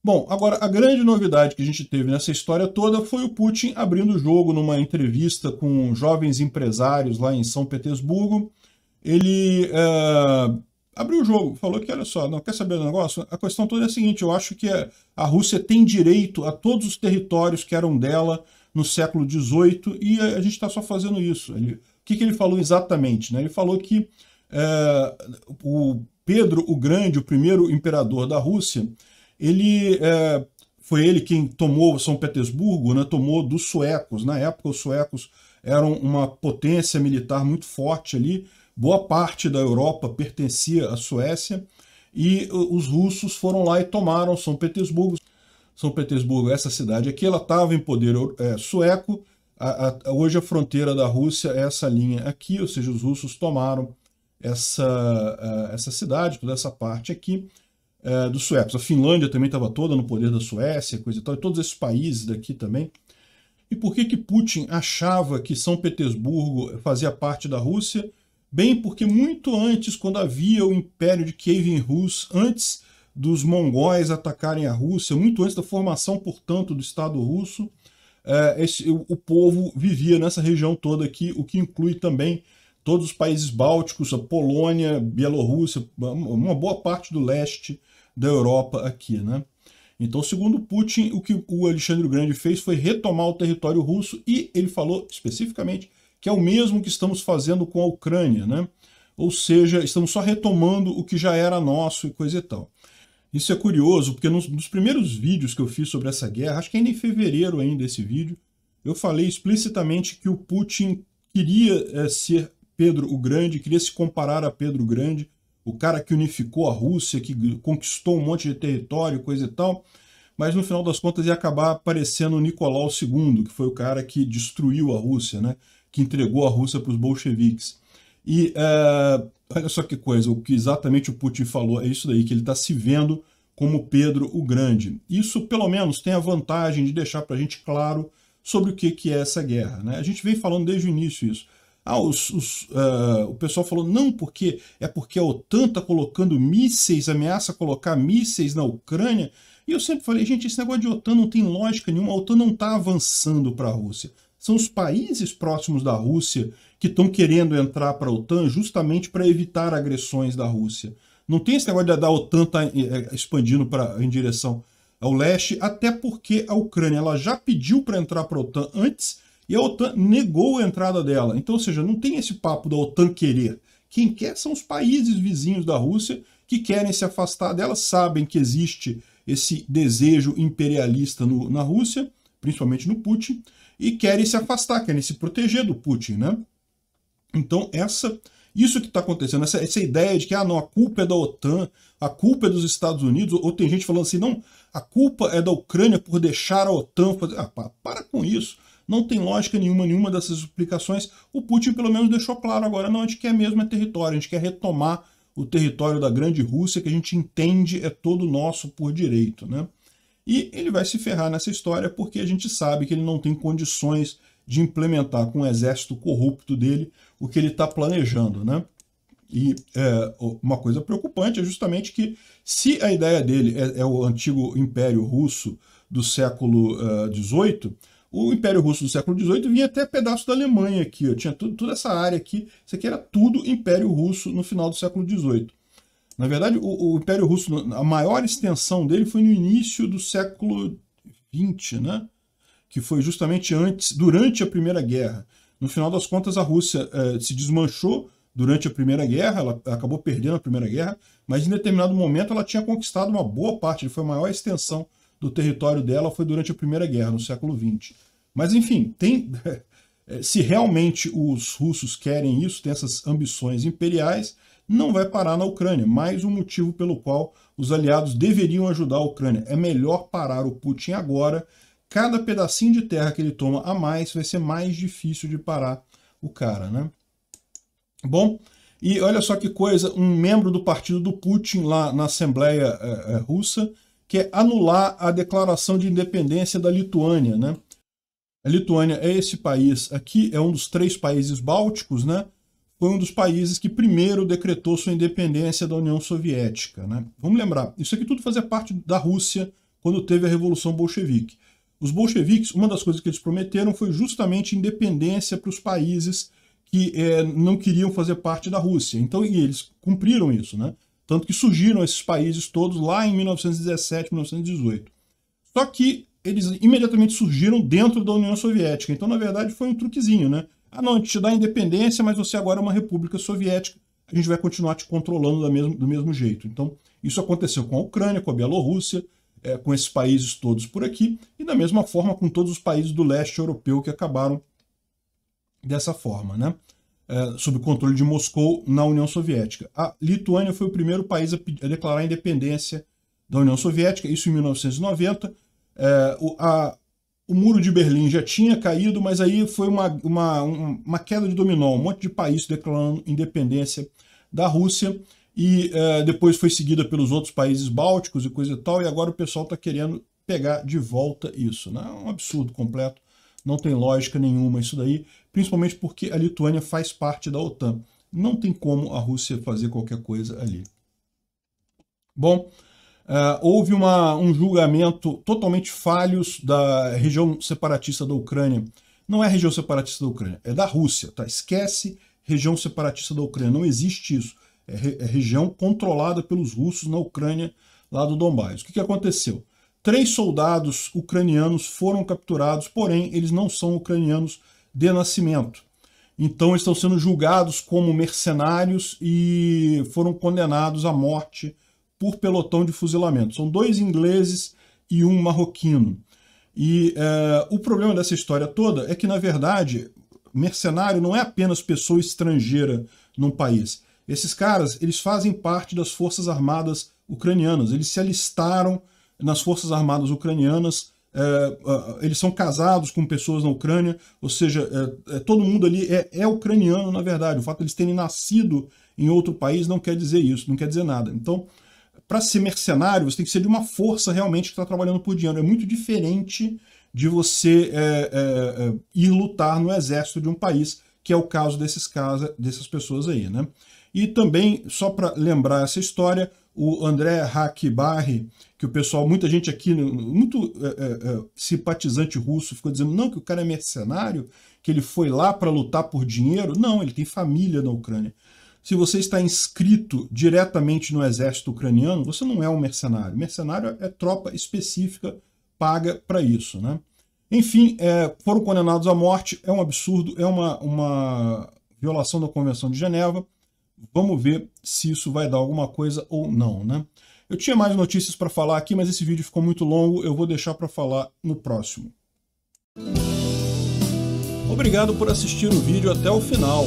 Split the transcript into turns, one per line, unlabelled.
Bom, agora a grande novidade que a gente teve nessa história toda foi o Putin abrindo o jogo numa entrevista com jovens empresários lá em São Petersburgo. Ele abriu o jogo, falou que, olha só, não quer saber do negócio? A questão toda é a seguinte, eu acho que a Rússia tem direito a todos os territórios que eram dela no século XVIII e a gente está só fazendo isso. O que ele falou exatamente? Né? Ele falou que o Pedro o Grande, o primeiro imperador da Rússia, foi ele quem tomou São Petersburgo, né, tomou dos suecos. Na época, os suecos eram uma potência militar muito forte ali, boa parte da Europa pertencia à Suécia, e os russos foram lá e tomaram São Petersburgo. São Petersburgo, essa cidade aqui, ela estava em poder sueco. Hoje a fronteira da Rússia é essa linha aqui, ou seja, os russos tomaram essa cidade, toda essa parte aqui, dos suecos. A Finlândia também estava toda no poder da Suécia, coisa e tal, e todos esses países daqui também. E por que Putin achava que São Petersburgo fazia parte da Rússia? Bem, porque muito antes, quando havia o Império de Kievan Rus, antes dos mongóis atacarem a Rússia, muito antes da formação, portanto, do Estado russo, o povo vivia nessa região toda aqui, o que inclui também todos os países bálticos, a Polônia, Bielorrússia, uma boa parte do leste da Europa aqui, né? Então, segundo Putin, o que o Alexandre o Grande fez foi retomar o território russo e ele falou especificamente que é o mesmo que estamos fazendo com a Ucrânia, né? Ou seja, estamos só retomando o que já era nosso e coisa e tal. Isso é curioso, porque nos primeiros vídeos que eu fiz sobre essa guerra, acho que ainda em fevereiro ainda esse vídeo, eu falei explicitamente que o Putin queria ser Pedro o Grande, queria se comparar a Pedro o Grande, o cara que unificou a Rússia, que conquistou um monte de território, coisa e tal, mas no final das contas ia acabar aparecendo o Nicolau II, que foi o cara que destruiu a Rússia, né? Que entregou a Rússia para os bolcheviques. E olha só que coisa, o que exatamente o Putin falou é isso daí, que ele está se vendo como Pedro o Grande. Isso, pelo menos, tem a vantagem de deixar para a gente claro sobre o que é essa guerra, né? A gente vem falando desde o início isso. O pessoal falou, não, porque a OTAN está colocando mísseis, ameaça colocar mísseis na Ucrânia. E eu sempre falei, gente, esse negócio de OTAN não tem lógica nenhuma, a OTAN não está avançando para a Rússia. São os países próximos da Rússia que estão querendo entrar para a OTAN justamente para evitar agressões da Rússia. Não tem esse negócio da OTAN estar expandindo em direção ao leste, até porque a Ucrânia ela já pediu para entrar para a OTAN antes e a OTAN negou a entrada dela. Então, ou seja, não tem esse papo da OTAN querer. Quem quer são os países vizinhos da Rússia que querem se afastar dela, sabem que existe esse desejo imperialista na Rússia, principalmente no Putin, e querem se afastar, querem se proteger do Putin, né? Então, isso que está acontecendo, essa ideia de que não, a culpa é da OTAN, a culpa é dos Estados Unidos, ou tem gente falando assim, não, a culpa é da Ucrânia por deixar a OTAN fazer... para com isso. Não tem lógica nenhuma dessas explicações. O Putin, pelo menos, deixou claro agora, não, a gente quer mesmo território, a gente quer retomar o território da grande Rússia, que a gente entende é todo nosso por direito, né? E ele vai se ferrar nessa história porque a gente sabe que ele não tem condições de implementar com o exército corrupto dele o que ele está planejando, né? E uma coisa preocupante é justamente que se a ideia dele é o antigo Império Russo do século XVIII, o Império Russo do século XVIII vinha até pedaço da Alemanha aqui, ó, tinha toda essa área aqui, isso aqui era tudo Império Russo no final do século XVIII. Na verdade, o Império Russo, a maior extensão dele foi no início do século XX, né? Que foi justamente durante a Primeira Guerra. No final das contas, a Rússia se desmanchou durante a Primeira Guerra, ela acabou perdendo a Primeira Guerra, mas em determinado momento ela tinha conquistado uma boa parte, foi a maior extensão do território dela, foi durante a Primeira Guerra, no século XX. Mas enfim, se realmente os russos querem isso, tem essas ambições imperiais, não vai parar na Ucrânia. Mais um motivo pelo qual os aliados deveriam ajudar a Ucrânia. É melhor parar o Putin agora. Cada pedacinho de terra que ele toma a mais vai ser mais difícil de parar o cara, né? Bom, e olha só que coisa, um membro do partido do Putin lá na Assembleia Russa quer anular a declaração de independência da Lituânia, né? A Lituânia é esse país aqui, é um dos 3 países bálticos, né? Foi um dos países que primeiro decretou sua independência da União Soviética, né? Vamos lembrar, isso aqui tudo fazia parte da Rússia quando teve a Revolução Bolchevique. Os bolcheviques, uma das coisas que eles prometeram foi justamente independência para os países que não queriam fazer parte da Rússia. Então, e eles cumpriram isso, né? Tanto que surgiram esses países todos lá em 1917, 1918. Só que eles imediatamente surgiram dentro da União Soviética. Então, na verdade, foi um truquezinho, né? Ah, não, a gente te dá a independência, mas você agora é uma república soviética, a gente vai continuar te controlando do mesmo jeito. Então, isso aconteceu com a Ucrânia, com a Bielorrússia, com esses países todos por aqui, e da mesma forma com todos os países do leste europeu que acabaram dessa forma, né? Sob o controle de Moscou na União Soviética. A Lituânia foi o primeiro país a declarar a independência da União Soviética, isso em 1990. O Muro de Berlim já tinha caído, mas aí foi uma queda de dominó, um monte de países declarando independência da Rússia, e depois foi seguida pelos outros países bálticos e coisa e tal, e agora o pessoal está querendo pegar de volta isso, né? É um absurdo completo, não tem lógica nenhuma isso daí, principalmente porque a Lituânia faz parte da OTAN. Não tem como a Rússia fazer qualquer coisa ali. Bom, houve um julgamento totalmente falho da região separatista da Ucrânia. Não é a região separatista da Ucrânia, é da Rússia, tá? Esquece região separatista da Ucrânia, não existe isso. É região controlada pelos russos na Ucrânia, lá do Donbás. O que aconteceu? 3 soldados ucranianos foram capturados, porém eles não são ucranianos de nascimento. Então eles estão sendo julgados como mercenários e foram condenados à morte por pelotão de fuzilamento. São 2 ingleses e 1 marroquino. E o problema dessa história toda é que, na verdade, mercenário não é apenas pessoa estrangeira num país. Esses caras, eles fazem parte das Forças Armadas ucranianas, eles se alistaram nas Forças Armadas ucranianas, eles são casados com pessoas na Ucrânia, ou seja, todo mundo ali é ucraniano, na verdade. O fato de eles terem nascido em outro país não quer dizer isso, não quer dizer nada. Então, para ser mercenário, você tem que ser de uma força realmente que está trabalhando por dinheiro. É muito diferente de você ir lutar no exército de um país, que é o caso dessas pessoas aí, né? E também, só para lembrar essa história, o André Hakhbari, que o pessoal, muita gente aqui, muito simpatizante russo, ficou dizendo não, que o cara é mercenário, que ele foi lá para lutar por dinheiro. Não, ele tem família na Ucrânia. Se você está inscrito diretamente no exército ucraniano, você não é um mercenário. Mercenário é tropa específica paga para isso, né? Enfim, foram condenados à morte, é um absurdo, é uma violação da Convenção de Geneva. Vamos ver se isso vai dar alguma coisa ou não, né? Eu tinha mais notícias para falar aqui, mas esse vídeo ficou muito longo, eu vou deixar para falar no próximo. Obrigado por assistir o vídeo até o final.